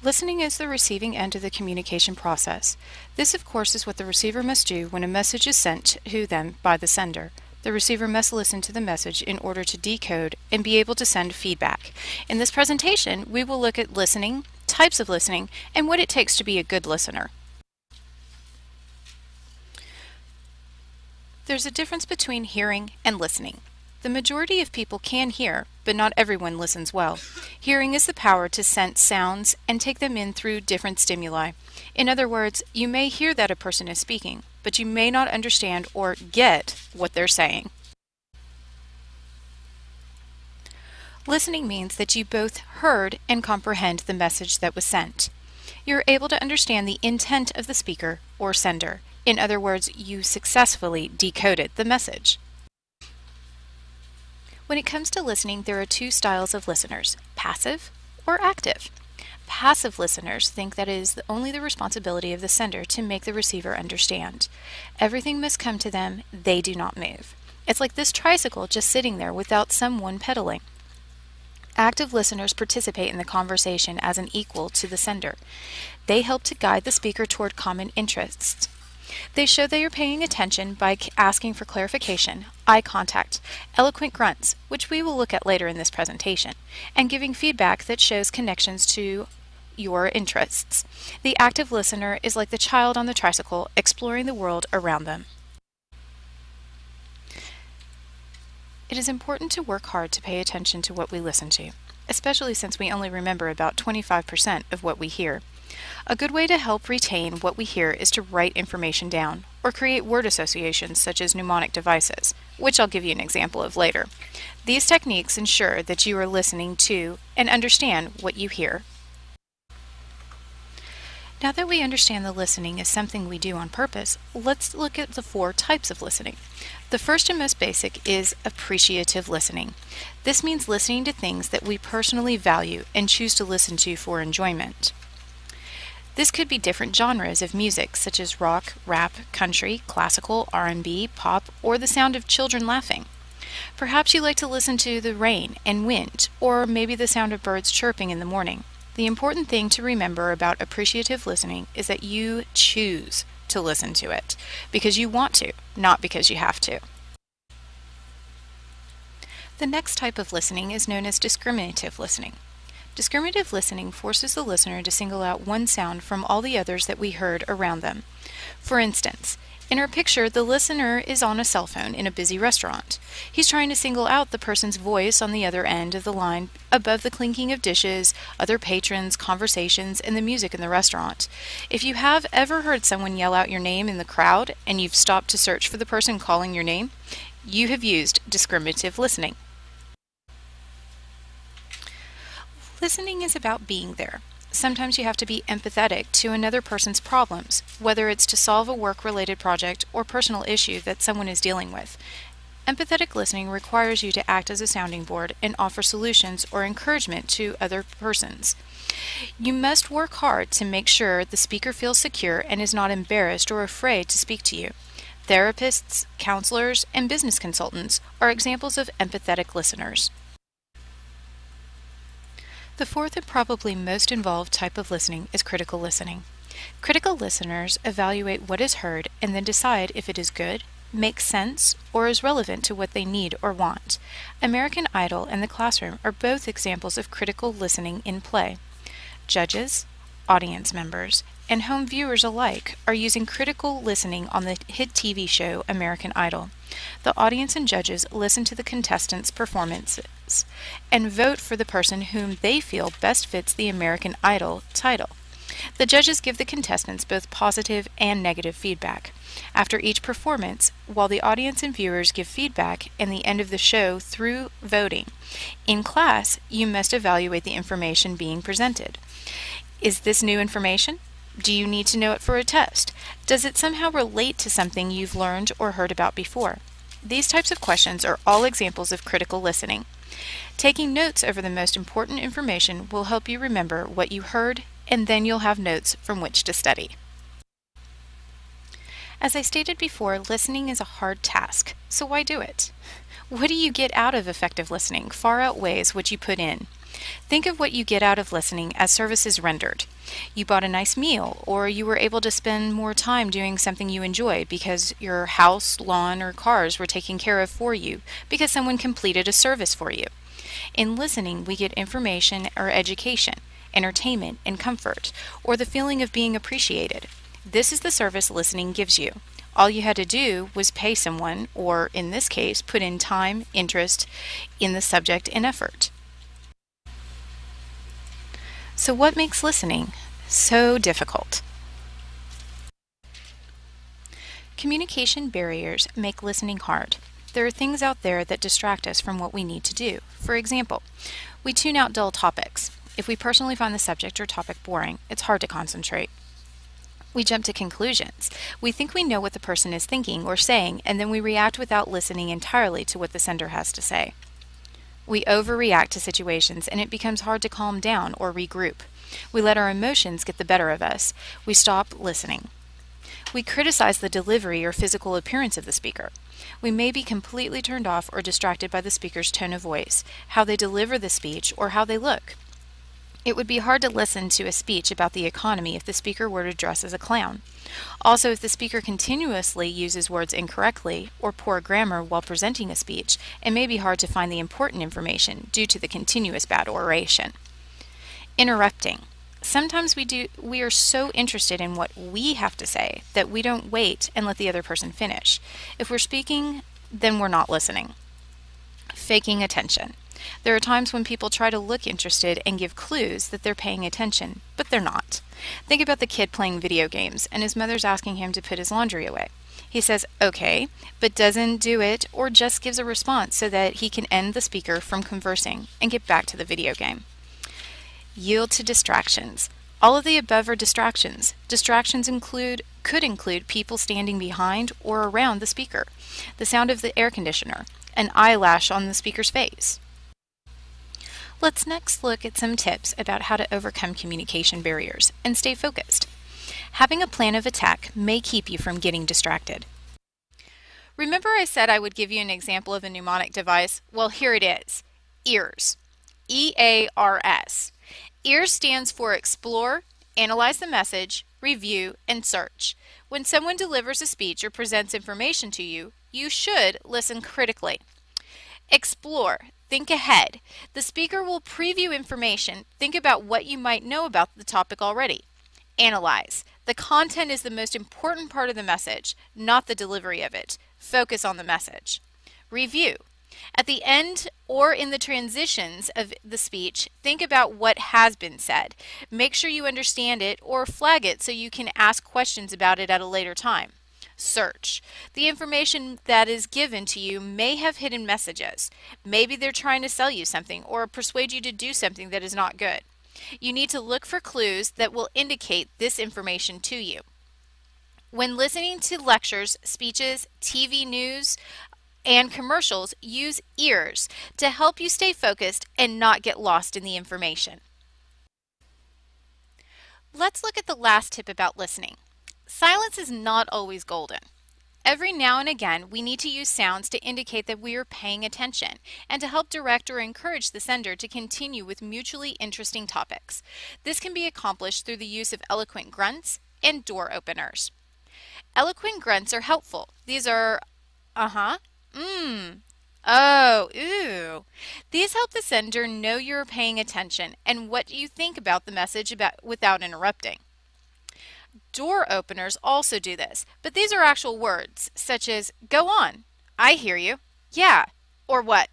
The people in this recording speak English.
Listening is the receiving end of the communication process. This, of course, is what the receiver must do when a message is sent to them by the sender. The receiver must listen to the message in order to decode and be able to send feedback. In this presentation, we will look at listening, types of listening, and what it takes to be a good listener. There's a difference between hearing and listening. The majority of people can hear, but not everyone listens well. Hearing is the power to sense sounds and take them in through different stimuli. In other words, you may hear that a person is speaking, but you may not understand or get what they're saying. Listening means that you both heard and comprehend the message that was sent. You're able to understand the intent of the speaker or sender. In other words, you successfully decoded the message. When it comes to listening, there are two styles of listeners, passive or active. Passive listeners think that it is only the responsibility of the sender to make the receiver understand. Everything must come to them, they do not move. It's like this tricycle just sitting there without someone pedaling. Active listeners participate in the conversation as an equal to the sender. They help to guide the speaker toward common interests. They show they are paying attention by asking for clarification, eye contact, eloquent grunts, which we will look at later in this presentation, and giving feedback that shows connections to your interests. The active listener is like the child on the tricycle exploring the world around them. It is important to work hard to pay attention to what we listen to, especially since we only remember about 25% of what we hear. A good way to help retain what we hear is to write information down, or create word associations such as mnemonic devices, which I'll give you an example of later. These techniques ensure that you are listening to and understand what you hear. Now that we understand the listening is something we do on purpose, let's look at the 4 types of listening. The first and most basic is appreciative listening. This means listening to things that we personally value and choose to listen to for enjoyment. This could be different genres of music such as rock, rap, country, classical, R&B, pop, or the sound of children laughing. Perhaps you like to listen to the rain and wind, or maybe the sound of birds chirping in the morning. The important thing to remember about appreciative listening is that you choose to listen to it because you want to, not because you have to. The next type of listening is known as discriminative listening. Discriminative listening forces the listener to single out one sound from all the others that we heard around them. For instance, in our picture, the listener is on a cell phone in a busy restaurant. He's trying to single out the person's voice on the other end of the line above the clinking of dishes, other patrons, conversations, and the music in the restaurant. If you have ever heard someone yell out your name in the crowd and you've stopped to search for the person calling your name, you have used discriminative listening. Listening is about being there. Sometimes you have to be empathetic to another person's problems, whether it's to solve a work-related project or personal issue that someone is dealing with. Empathetic listening requires you to act as a sounding board and offer solutions or encouragement to other persons. You must work hard to make sure the speaker feels secure and is not embarrassed or afraid to speak to you. Therapists, counselors, and business consultants are examples of empathetic listeners. The fourth and probably most involved type of listening is critical listening. Critical listeners evaluate what is heard and then decide if it is good, makes sense, or is relevant to what they need or want. American Idol and the classroom are both examples of critical listening in play. Judges, audience members, and home viewers alike are using critical listening on the hit TV show American Idol. The audience and judges listen to the contestants' performances and vote for the person whom they feel best fits the American Idol title. The judges give the contestants both positive and negative feedback. After each performance, while the audience and viewers give feedback in the end of the show through voting, in class you must evaluate the information being presented. Is this new information? Do you need to know it for a test? Does it somehow relate to something you've learned or heard about before? These types of questions are all examples of critical listening. Taking notes over the most important information will help you remember what you heard, and then you'll have notes from which to study. As I stated before, listening is a hard task, so why do it? What do you get out of effective listening far outweighs what you put in. Think of what you get out of listening as services rendered. You bought a nice meal, or you were able to spend more time doing something you enjoyed because your house, lawn, or cars were taken care of for you because someone completed a service for you. In listening, we get information or education, entertainment, and comfort, or the feeling of being appreciated. This is the service listening gives you. All you had to do was pay someone, or in this case, put in time, interest in the subject, and effort. So, what makes listening so difficult? Communication barriers make listening hard. There are things out there that distract us from what we need to do. For example, we tune out dull topics. If we personally find the subject or topic boring, it's hard to concentrate. We jump to conclusions. We think we know what the person is thinking or saying, and then we react without listening entirely to what the sender has to say. We overreact to situations, and it becomes hard to calm down or regroup. We let our emotions get the better of us. We stop listening. We criticize the delivery or physical appearance of the speaker. We may be completely turned off or distracted by the speaker's tone of voice, how they deliver the speech, or how they look. It would be hard to listen to a speech about the economy if the speaker were to dress as a clown. Also, if the speaker continuously uses words incorrectly or poor grammar while presenting a speech, it may be hard to find the important information due to the continuous bad oration. Interrupting. Sometimes we are so interested in what we have to say that we don't wait and let the other person finish. If we're speaking, then we're not listening. Faking attention. There are times when people try to look interested and give clues that they're paying attention, but they're not. Think about the kid playing video games and his mother's asking him to put his laundry away. He says, okay, but doesn't do it or just gives a response so that he can end the speaker from conversing and get back to the video game. Yield to distractions. All of the above are distractions. Distractions could include people standing behind or around the speaker, the sound of the air conditioner, an eyelash on the speaker's face. Let's next look at some tips about how to overcome communication barriers and stay focused. Having a plan of attack may keep you from getting distracted. Remember I said I would give you an example of a mnemonic device? Well, here it is. EARS. E-A-R-S. EARS stands for Explore, Analyze the Message, Review, and Search. When someone delivers a speech or presents information to you, you should listen critically. Explore. Think ahead. The speaker will preview information. Think about what you might know about the topic already. Analyze. The content is the most important part of the message, not the delivery of it. Focus on the message. Review. At the end or in the transitions of the speech, think about what has been said. Make sure you understand it or flag it so you can ask questions about it at a later time. Search. The information that is given to you may have hidden messages. Maybe they're trying to sell you something or persuade you to do something that is not good. You need to look for clues that will indicate this information to you. When listening to lectures, speeches, TV news, and commercials, use EARS to help you stay focused and not get lost in the information. Let's look at the last tip about listening. Silence is not always golden. Every now and again, we need to use sounds to indicate that we are paying attention and to help direct or encourage the sender to continue with mutually interesting topics. This can be accomplished through the use of eloquent grunts and door openers. Eloquent grunts are helpful. These are, oh, ooh. These help the sender know you're paying attention and what you think about the message without interrupting. Door openers also do this, but these are actual words, such as, go on, I hear you, yeah, or what,